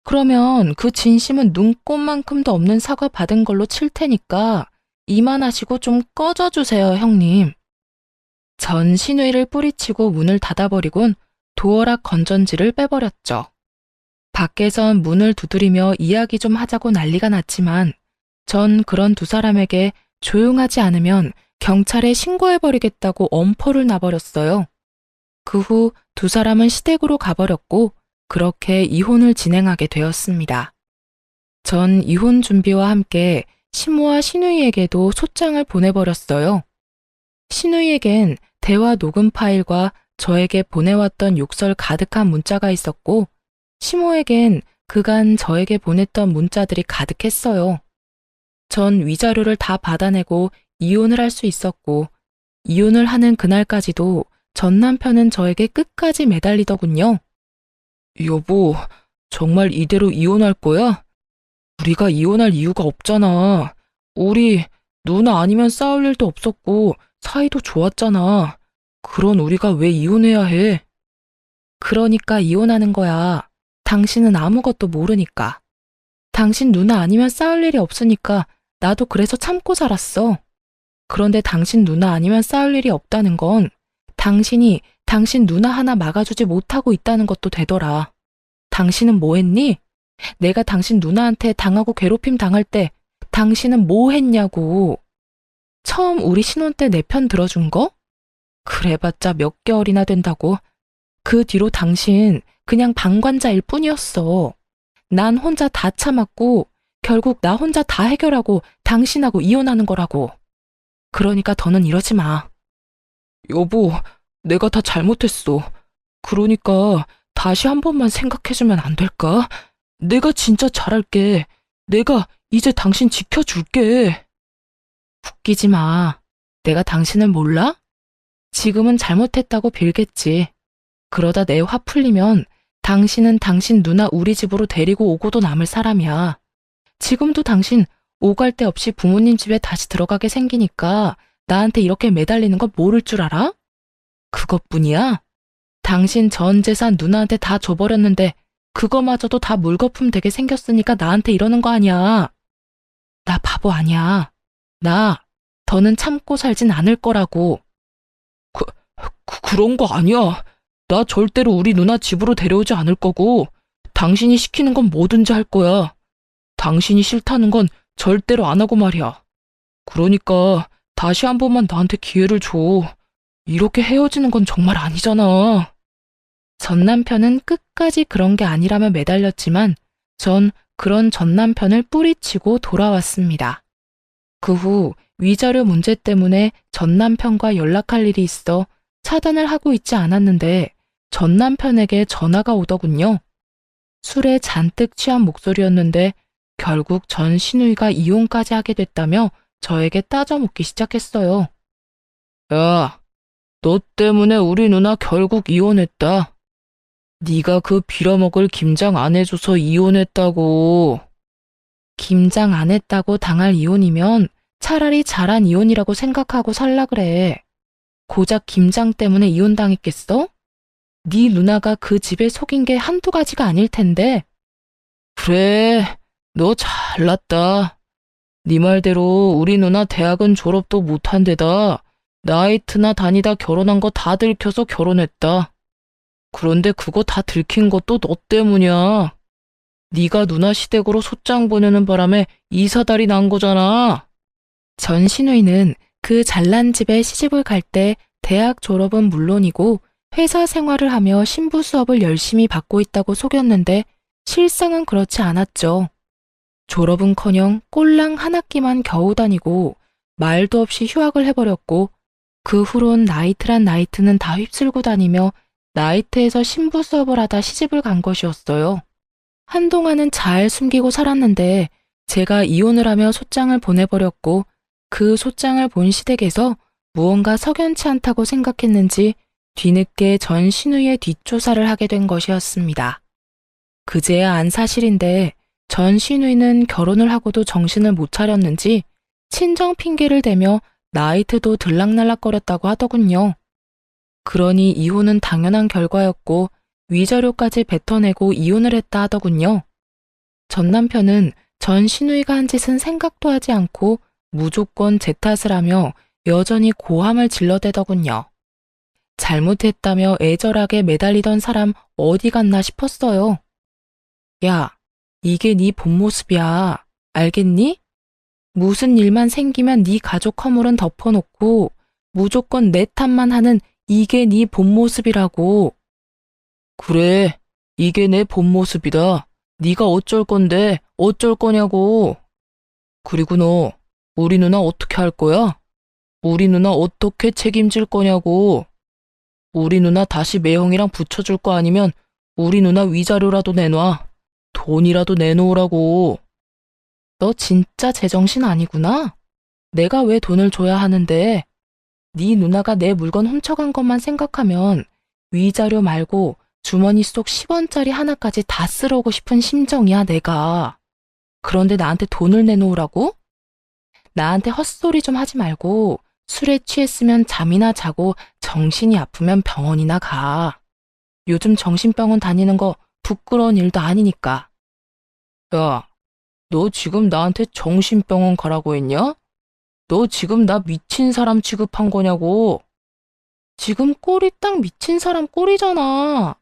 그러면 그 진심은 눈꼽만큼도 없는 사과 받은 걸로 칠 테니까 이만하시고 좀 꺼져주세요, 형님. 전 신우이를 뿌리치고 문을 닫아버리곤 도어락 건전지를 빼버렸죠. 밖에선 문을 두드리며 이야기 좀 하자고 난리가 났지만 전 그런 두 사람에게 조용하지 않으면 경찰에 신고해버리겠다고 엄포를 놔버렸어요. 그 후 두 사람은 시댁으로 가버렸고 그렇게 이혼을 진행하게 되었습니다. 전 이혼 준비와 함께 시모와 신우이에게도 소장을 보내버렸어요. 신우이에겐 대화 녹음 파일과 저에게 보내왔던 욕설 가득한 문자가 있었고 시모에겐 그간 저에게 보냈던 문자들이 가득했어요. 전 위자료를 다 받아내고 이혼을 할 수 있었고 이혼을 하는 그날까지도 전 남편은 저에게 끝까지 매달리더군요. 여보, 정말 이대로 이혼할 거야? 우리가 이혼할 이유가 없잖아. 우리 누나 아니면 싸울 일도 없었고 사이도 좋았잖아. 그런 우리가 왜 이혼해야 해? 그러니까 이혼하는 거야. 당신은 아무것도 모르니까. 당신 누나 아니면 싸울 일이 없으니까 나도 그래서 참고 살았어. 그런데 당신 누나 아니면 싸울 일이 없다는 건 당신이 당신 누나 하나 막아주지 못하고 있다는 것도 되더라. 당신은 뭐 했니? 내가 당신 누나한테 당하고 괴롭힘 당할 때 당신은 뭐 했냐고. 처음 우리 신혼 때 내 편 들어준 거? 그래봤자 몇 개월이나 된다고. 그 뒤로 당신 그냥 방관자일 뿐이었어. 난 혼자 다 참았고 결국 나 혼자 다 해결하고 당신하고 이혼하는 거라고. 그러니까 더는 이러지 마. 여보, 내가 다 잘못했어. 그러니까 다시 한 번만 생각해주면 안 될까? 내가 진짜 잘할게. 내가 이제 당신 지켜줄게. 웃기지 마. 내가 당신을 몰라? 지금은 잘못했다고 빌겠지. 그러다 내 화 풀리면 당신은 당신 누나 우리 집으로 데리고 오고도 남을 사람이야. 지금도 당신 오갈 데 없이 부모님 집에 다시 들어가게 생기니까 나한테 이렇게 매달리는 거 모를 줄 알아? 그것뿐이야? 당신 전 재산 누나한테 다 줘버렸는데 그거마저도 다 물거품 되게 생겼으니까 나한테 이러는 거 아니야. 나 바보 아니야. 나 더는 참고 살진 않을 거라고. 그런 거 아니야. 나 절대로 우리 누나 집으로 데려오지 않을 거고 당신이 시키는 건 뭐든지 할 거야. 당신이 싫다는 건 절대로 안 하고 말이야. 그러니까 다시 한 번만 나한테 기회를 줘. 이렇게 헤어지는 건 정말 아니잖아. 전 남편은 끝까지 그런 게 아니라며 매달렸지만 전 그런 전 남편을 뿌리치고 돌아왔습니다. 그 후 위자료 문제 때문에 전 남편과 연락할 일이 있어 차단을 하고 있지 않았는데 전 남편에게 전화가 오더군요. 술에 잔뜩 취한 목소리였는데 결국 전 시누이가 이혼까지 하게 됐다며 저에게 따져묻기 시작했어요. 야, 너 때문에 우리 누나 결국 이혼했다. 네가 그 빌어먹을 김장 안 해줘서 이혼했다고. 김장 안 했다고 당할 이혼이면 차라리 잘한 이혼이라고 생각하고 살라 그래. 고작 김장 때문에 이혼당했겠어? 네 누나가 그 집에 속인 게 한두 가지가 아닐 텐데. 그래, 너 잘났다. 네 말대로 우리 누나 대학은 졸업도 못한 데다 나이트나 다니다 결혼한 거 다 들켜서 결혼했다. 그런데 그거 다 들킨 것도 너 때문이야. 네가 누나 시댁으로 소장 보내는 바람에 이사달이 난 거잖아. 전 시누이는 그 잘난 집에 시집을 갈 때 대학 졸업은 물론이고 회사 생활을 하며 신부 수업을 열심히 받고 있다고 속였는데 실상은 그렇지 않았죠. 졸업은커녕 꼴랑 한 학기만 겨우 다니고 말도 없이 휴학을 해버렸고 그 후론 나이트란 나이트는 다 휩쓸고 다니며 나이트에서 신부 수업을 하다 시집을 간 것이었어요. 한동안은 잘 숨기고 살았는데 제가 이혼을 하며 소장을 보내버렸고 그 소장을 본 시댁에서 무언가 석연치 않다고 생각했는지 뒤늦게 전 시누이의 뒷조사를 하게 된 것이었습니다. 그제야 안 사실인데 전 시누이는 결혼을 하고도 정신을 못 차렸는지 친정 핑계를 대며 나이트도 들락날락거렸다고 하더군요. 그러니 이혼은 당연한 결과였고 위자료까지 뱉어내고 이혼을 했다 하더군요. 전 남편은 전 시누이가 한 짓은 생각도 하지 않고 무조건 제 탓을 하며 여전히 고함을 질러대더군요. 잘못했다며 애절하게 매달리던 사람 어디 갔나 싶었어요. 야, 이게 네 본 모습이야. 알겠니? 무슨 일만 생기면 네 가족 허물은 덮어놓고 무조건 내 탓만 하는 이게 네 본 모습이라고. 그래, 이게 내 본 모습이다. 네가 어쩔 건데 어쩔 거냐고. 그리고 너 우리 누나 어떻게 할 거야? 우리 누나 어떻게 책임질 거냐고. 우리 누나 다시 매형이랑 붙여줄 거 아니면 우리 누나 위자료라도 내놔. 돈이라도 내놓으라고. 너 진짜 제정신 아니구나? 내가 왜 돈을 줘야 하는데? 네 누나가 내 물건 훔쳐간 것만 생각하면 위자료 말고 주머니 속 10원짜리 하나까지 다 쓸어오고 싶은 심정이야, 내가. 그런데 나한테 돈을 내놓으라고? 나한테 헛소리 좀 하지 말고 술에 취했으면 잠이나 자고 정신이 아프면 병원이나 가. 요즘 정신병원 다니는 거 부끄러운 일도 아니니까. 야, 너 지금 나한테 정신병원 가라고 했냐? 너 지금 나 미친 사람 취급한 거냐고. 지금 꼴이 딱 미친 사람 꼴이잖아.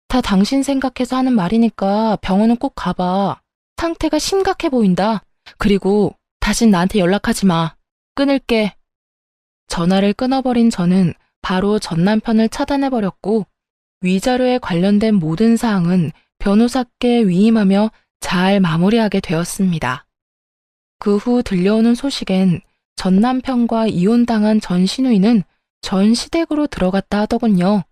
다 당신 생각해서 하는 말이니까 병원은 꼭 가봐. 상태가 심각해 보인다. 그리고 다신 나한테 연락하지 마. 끊을게. 전화를 끊어버린 저는 바로 전 남편을 차단해버렸고 위자료에 관련된 모든 사항은 변호사께 위임하며 잘 마무리하게 되었습니다. 그 후 들려오는 소식엔 전 남편과 이혼당한 전 시누이는 전 시댁으로 들어갔다 하더군요.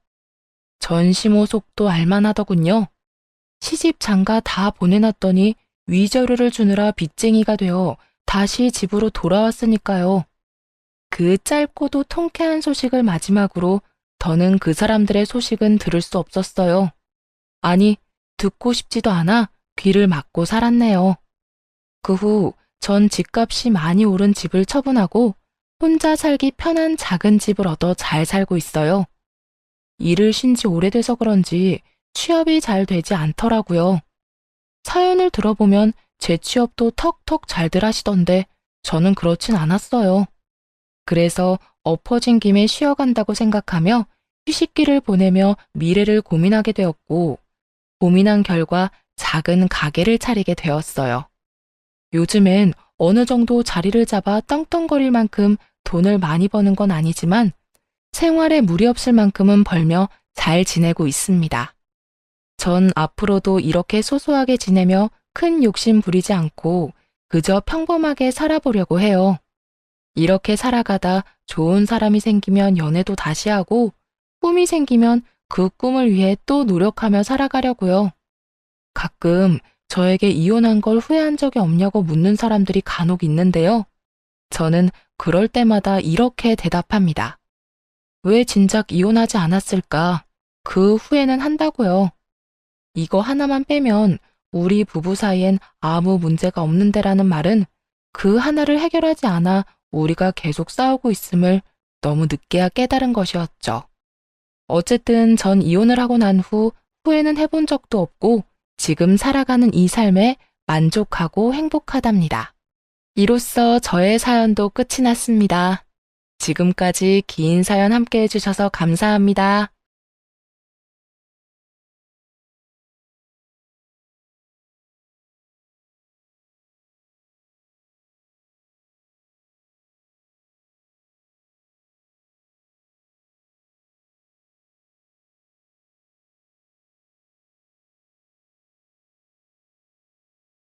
전 시모속도 알만하더군요. 시집 장가 다 보내놨더니 위자료를 주느라 빚쟁이가 되어 다시 집으로 돌아왔으니까요. 그 짧고도 통쾌한 소식을 마지막으로 더는 그 사람들의 소식은 들을 수 없었어요. 아니, 듣고 싶지도 않아 귀를 막고 살았네요. 그 후 전 집값이 많이 오른 집을 처분하고 혼자 살기 편한 작은 집을 얻어 잘 살고 있어요. 일을 쉰 지 오래돼서 그런지 취업이 잘 되지 않더라고요. 사연을 들어보면 제 취업도 턱턱 잘들 하시던데 저는 그렇진 않았어요. 그래서 엎어진 김에 쉬어간다고 생각하며 휴식기를 보내며 미래를 고민하게 되었고, 고민한 결과 작은 가게를 차리게 되었어요. 요즘엔 어느 정도 자리를 잡아 떵떵거릴 만큼 돈을 많이 버는 건 아니지만 생활에 무리 없을 만큼은 벌며 잘 지내고 있습니다. 전 앞으로도 이렇게 소소하게 지내며 큰 욕심 부리지 않고 그저 평범하게 살아보려고 해요. 이렇게 살아가다 좋은 사람이 생기면 연애도 다시 하고 꿈이 생기면 그 꿈을 위해 또 노력하며 살아가려고요. 가끔 저에게 이혼한 걸 후회한 적이 없냐고 묻는 사람들이 간혹 있는데요. 저는 그럴 때마다 이렇게 대답합니다. 왜 진작 이혼하지 않았을까? 그 후회는 한다고요. 이거 하나만 빼면 우리 부부 사이엔 아무 문제가 없는데라는 말은 그 하나를 해결하지 않아 우리가 계속 싸우고 있음을 너무 늦게야 깨달은 것이었죠. 어쨌든 전 이혼을 하고 난 후 후회는 해본 적도 없고 지금 살아가는 이 삶에 만족하고 행복하답니다. 이로써 저의 사연도 끝이 났습니다. 지금까지 긴 사연 함께 해주셔서 감사합니다.